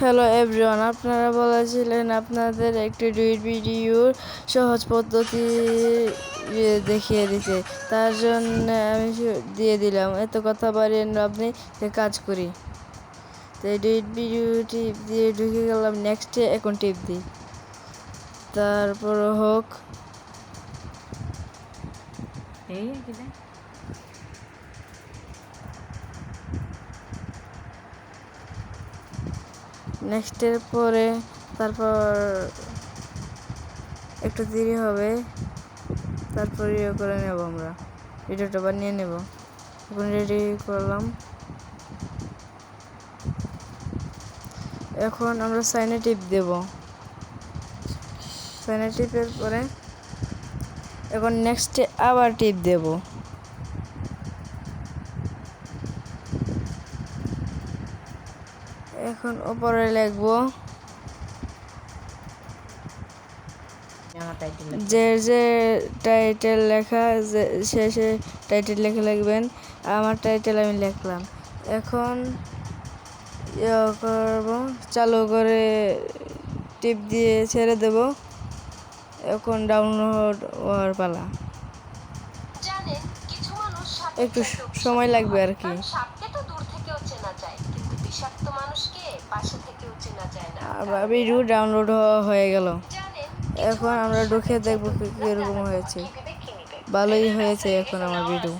Hello everyone, আপনারা বলেছিলেন আপনাদের একটি ডুইট ভিডিওর সহজ পদ্ধতি দেখিয়ে দিতে। তার জন্য আমি দিয়ে দিলাম। এত কথা বাড়িয়ে আপনি কাজ করি। তো এই ডুইট ভিডিওটি দিয়ে ঢুকে গেলাম নেক্সটে। এখন টিপ দিই, তারপর হোক নেক্সটের পরে তারপর একটু দেরি হবে, তারপর ইয়ে করে নেব, আমরা ভিডিওটা বানিয়ে নেব। এখন রেডি করলাম। এখন আমরা সাইনে টিপ দেব। সাইনে টিপের পরে এখন নেক্সটে আবার টিপ দেব। এখন উপরে লিখবো যে টাইটেল লেখা, সে টাইটেল লেখা লিখবেন। আমার টাইটেল আমি লিখলাম। এখন করব, চালু করে টিপ দিয়ে ছেড়ে দেব। এখন ডাউনলোড হওয়ার পালা। একটু সময় লাগবে আর কি। ভিডিও ডাউনলোড হয়ে গেল। এখন আমরা ঢুকে দেখবো কিরকম হয়েছে। ভালোই হয়েছে এখন আমার ভিডিও।